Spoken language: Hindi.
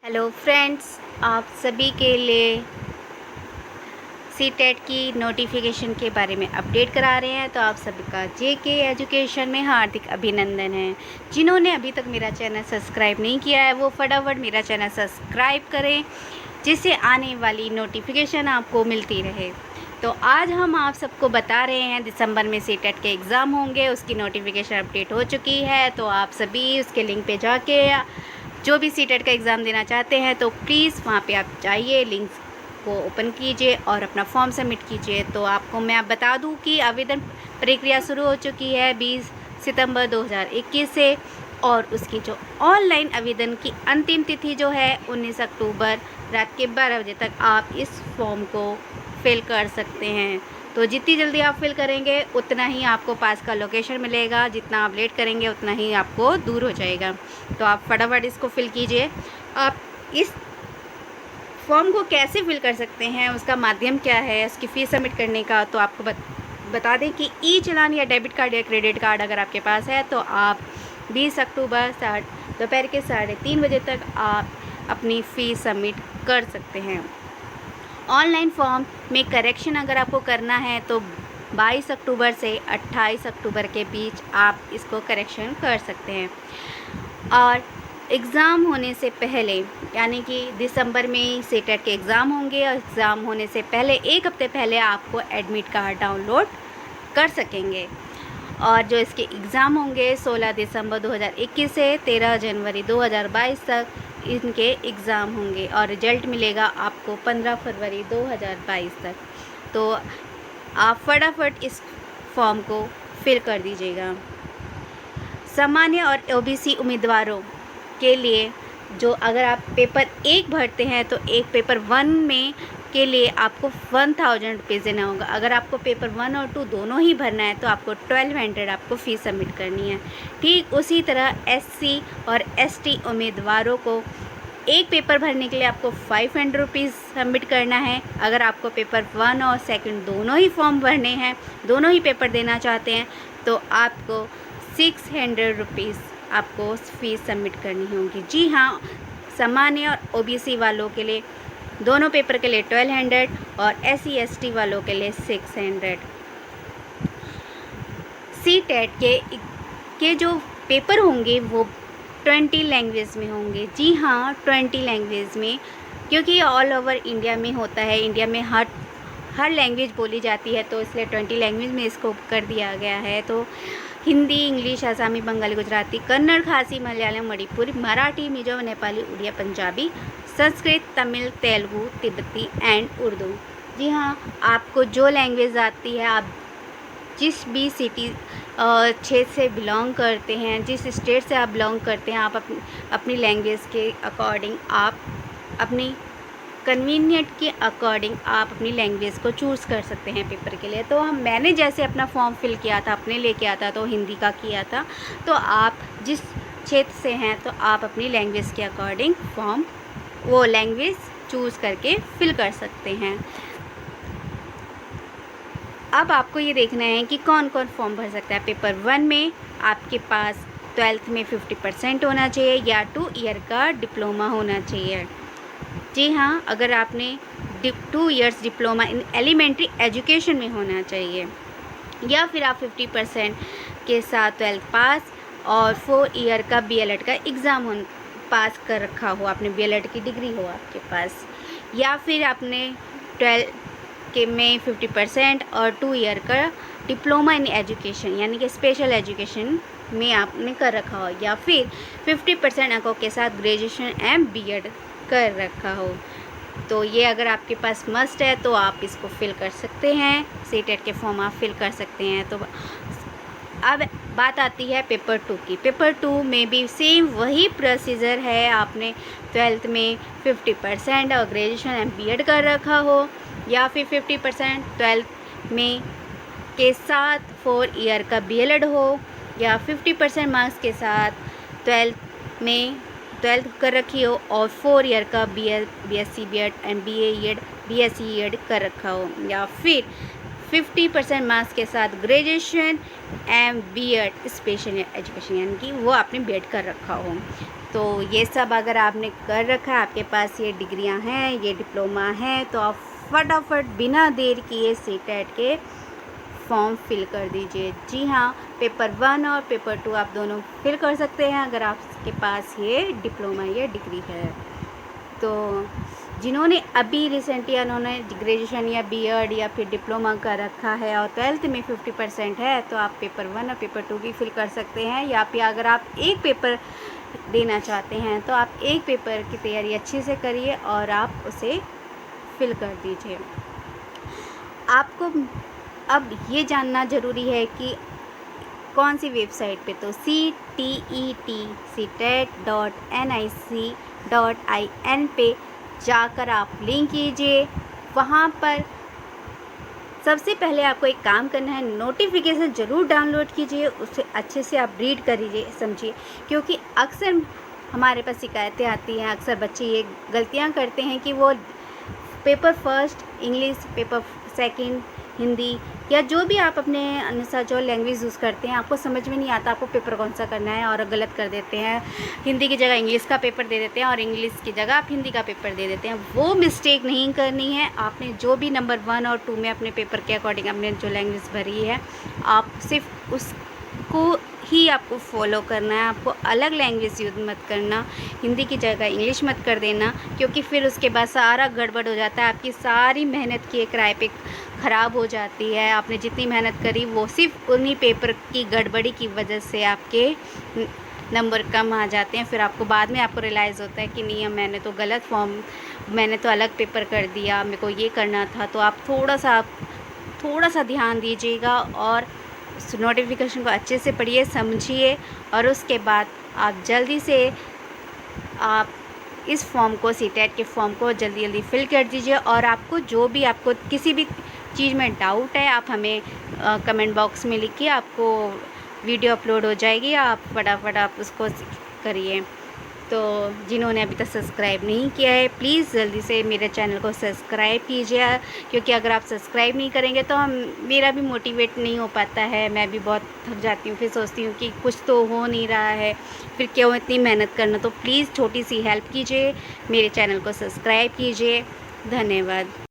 हेलो फ्रेंड्स, आप सभी के लिए सीटेट की नोटिफिकेशन के बारे में अपडेट करा रहे हैं। तो आप सभी का जेके एजुकेशन में हार्दिक अभिनंदन है। जिन्होंने अभी तक मेरा चैनल सब्सक्राइब नहीं किया है वो फटाफट मेरा चैनल सब्सक्राइब करें, जिससे आने वाली नोटिफिकेशन आपको मिलती रहे। तो आज हम आप सबको बता रहे हैं दिसंबर में सीटेट के एग्ज़ाम होंगे, उसकी नोटिफिकेशन अपडेट हो चुकी है। तो आप सभी उसके लिंक पे जाके जो भी सीटेट का एग्ज़ाम देना चाहते हैं तो प्लीज़ वहाँ पे आप जाइए, लिंक को ओपन कीजिए और अपना फॉर्म सबमिट कीजिए। तो आपको मैं बता दूं कि आवेदन प्रक्रिया शुरू हो चुकी है 20 सितंबर 2021 से, और उसकी जो ऑनलाइन आवेदन की अंतिम तिथि जो है 19 अक्टूबर रात के 12 बजे तक आप इस फॉर्म को फिल कर सकते हैं। तो जितनी जल्दी आप फिल करेंगे उतना ही आपको पास का लोकेशन मिलेगा, जितना आप लेट करेंगे उतना ही आपको दूर हो जाएगा। तो आप फटाफट इसको फिल कीजिए। आप इस फॉर्म को कैसे फिल कर सकते हैं, उसका माध्यम क्या है, उसकी फ़ीस सबमिट करने का, तो आपको बता दें कि ई चालान या डेबिट कार्ड या क्रेडिट कार्ड अगर आपके पास है तो आप 20 अक्टूबर दोपहर के 3:30 बजे तक आप अपनी फ़ीस सबमिट कर सकते हैं। ऑनलाइन फॉर्म में करेक्शन अगर आपको करना है तो 22 अक्टूबर से 28 अक्टूबर के बीच आप इसको करेक्शन कर सकते हैं। और एग्ज़ाम होने से पहले, यानी कि दिसंबर में सीटेट के एग्ज़ाम होंगे और एग्ज़ाम होने से पहले 1 हफ्ते पहले आपको एडमिट कार्ड डाउनलोड कर सकेंगे। और जो इसके एग्ज़ाम होंगे 16 दिसंबर 2021 से 13 जनवरी 2022 तक इनके एग्ज़ाम होंगे और रिज़ल्ट मिलेगा आपको 15 फरवरी 2022 तक। तो आप फटाफट इस फॉर्म को फिल कर दीजिएगा। सामान्य और ओबीसी उम्मीदवारों के लिए जो अगर आप पेपर 1 भरते हैं तो एक पेपर 1 में के लिए आपको 1000 रुपीज़ देना होगा। अगर आपको पेपर 1 और 2 दोनों ही भरना है तो आपको 1200 आपको फ़ीस सबमिट करनी है। ठीक उसी तरह एससी और एसटी उम्मीदवारों को एक पेपर भरने के लिए आपको 500 रुपीज़ सबमिट करना है। अगर आपको पेपर 1 और 2 दोनों ही फॉर्म भरने हैं, दोनों ही पेपर देना चाहते हैं, तो आपको 600 रुपीज़ आपको फ़ीस सबमिट करनी होगी। जी हाँ, सामान्य और ओबीसी वालों के लिए दोनों पेपर के लिए 1200 और एससी एसटी वालों के लिए 600। सीटेट के जो पेपर होंगे वो 20 लैंग्वेज में होंगे। जी हाँ, 20 लैंग्वेज में, क्योंकि ऑल ओवर इंडिया में होता है, इंडिया में हर लैंग्वेज बोली जाती है, तो इसलिए 20 लैंग्वेज में इसको कर दिया गया है। तो हिंदी, इंग्लिश, आसामी, बंगाली, गुजराती, कन्नड़, खासी, मलयालम, मणिपुरी, मराठी, मिजो, नेपाली, उड़िया, पंजाबी, संस्कृत, तमिल, तेलुगु, तिब्बती एंड उर्दू। जी हाँ, आपको जो लैंग्वेज आती है, आप जिस भी सिटी क्षेत्र से बिलोंग करते हैं, जिस स्टेट से आप बिलोंग करते हैं, आप अपनी लैंग्वेज के अकॉर्डिंग, आप अपनी कन्वीनियंट के अकॉर्डिंग आप अपनी लैंग्वेज को चूज़ कर सकते हैं पेपर के लिए। तो मैंने जैसे अपना फॉर्म फिल किया था, अपने लिए किया था, तो हिंदी का किया था। तो आप जिस क्षेत्र से हैं तो आप अपनी लैंग्वेज के अकॉर्डिंग फॉर्म वो लैंग्वेज चूज़ करके फिल कर सकते हैं। अब आपको ये देखना है कि कौन कौन फॉर्म भर सकता है। पेपर 1 में आपके पास 12th में 50% होना चाहिए या 2 ईयर का डिप्लोमा होना चाहिए। जी हाँ, अगर आपने 2 years diploma in elementary education में होना चाहिए, या फिर आप 50% के साथ 12th पास और 4 ईयर का बीएलएड का एग्ज़ाम पास कर रखा हो, आपने बीएलएड की डिग्री हो आपके पास, या फिर आपने 12 के में 50% और 2 ईयर का डिप्लोमा इन एजुकेशन यानी कि स्पेशल एजुकेशन में आपने कर रखा हो, या फिर 50% अंकों के साथ ग्रेजुएशन एम बीएड कर रखा हो। तो ये अगर आपके पास मस्ट है तो आप इसको फिल कर सकते हैं, सीटेट के फॉर्म आप फिल कर सकते हैं। तो अब बात आती है पेपर 2 की। पेपर 2 में भी सेम वही प्रोसीजर है, आपने 12th में 50% और ग्रेजुएशन एम बीएड कर रखा हो, या फिर 50% 12th में के साथ 4 ईयर का बीएलएड हो, या 50% मार्क्स के साथ 12th कर रखी हो और 4 ईयर का BSc BEd MBA Ed BSc Ed कर रखा हो, या फिर 50% मार्क्स के साथ graduation M BEd special education, यानी कि वो आपने बीएड कर रखा हो। तो ये सब अगर आपने कर रखा है, आपके पास ये डिग्रियां हैं, ये डिप्लोमा है, तो आप फटाफट बिना देर किए सीटेट के फॉर्म फिल कर दीजिए। जी हाँ, पेपर 1 और पेपर 2 आप दोनों फिल कर सकते हैं अगर आपके पास ये डिप्लोमा या डिग्री है। तो जिन्होंने अभी रिसेंटली उन्होंने ग्रेजुएशन या बीएड या फिर डिप्लोमा कर रखा है और 12th में 50% है, तो आप पेपर 1 और पेपर 2 भी फिल कर सकते हैं। या फिर अगर आप एक पेपर देना चाहते हैं तो आप एक पेपर की तैयारी अच्छे से करिए और आप उसे फिल कर दीजिए। आपको अब ये जानना ज़रूरी है कि कौन सी वेबसाइट पे, तो CTET.nic.in पे जाकर आप लिंक कीजिए। वहाँ पर सबसे पहले आपको एक काम करना है, नोटिफिकेशन ज़रूर डाउनलोड कीजिए, उसे अच्छे से आप रीड करिए, समझिए, क्योंकि अक्सर हमारे पास शिकायतें आती हैं, अक्सर बच्चे ये गलतियाँ करते हैं कि वो paper first English, paper second Hindi, या जो भी आप अपने अनुसार जो लैंग्वेज यूज़ करते हैं, आपको समझ में नहीं आता आपको पेपर कौन सा करना है, और गलत कर देते हैं। हिंदी की जगह इंग्लिश का पेपर दे देते हैं और इंग्लिश की जगह आप हिंदी का पेपर दे देते हैं। वो मिस्टेक नहीं करनी है। आपने जो भी नंबर 1 और 2 में अपने पेपर के अकॉर्डिंग आपने जो लैंग्वेज भरी है, आप सिर्फ उसको ही आपको फॉलो करना है। आपको अलग लैंग्वेज यूज़ मत करना, हिंदी की जगह इंग्लिश मत कर देना, क्योंकि फिर उसके बाद सारा गड़बड़ हो जाता है। आपकी सारी मेहनत की एक राय पे ख़राब हो जाती है। आपने जितनी मेहनत करी वो सिर्फ उन्हीं पेपर की गड़बड़ी की वजह से आपके नंबर कम आ जाते हैं। फिर आपको बाद में आपको रियलाइज़ होता है कि नहीं, मैंने तो गलत फॉर्म, मैंने तो अलग पेपर कर दिया, मेरे को ये करना था। तो आप थोड़ा सा ध्यान दीजिएगा और उस नोटिफिकेशन को अच्छे से पढ़िए, समझिए, और उसके बाद आप जल्दी से आप इस फॉर्म को, सीटेट के फॉर्म को जल्दी फिल कर दीजिए। और आपको जो भी, आपको किसी भी चीज़ में डाउट है, आप हमें कमेंट बॉक्स में लिखिए, आपको वीडियो अपलोड हो जाएगी, आप फटाफट आप उसको करिए। तो जिन्होंने अभी तक सब्सक्राइब नहीं किया है, प्लीज़ जल्दी से मेरे चैनल को सब्सक्राइब कीजिए, क्योंकि अगर आप सब्सक्राइब नहीं करेंगे तो मेरा भी मोटिवेट नहीं हो पाता है। मैं भी बहुत थक जाती हूँ, फिर सोचती हूँ कि कुछ तो हो नहीं रहा है, फिर क्यों इतनी मेहनत करना। तो प्लीज़ छोटी सी हेल्प कीजिए, मेरे चैनल को सब्सक्राइब कीजिए। धन्यवाद।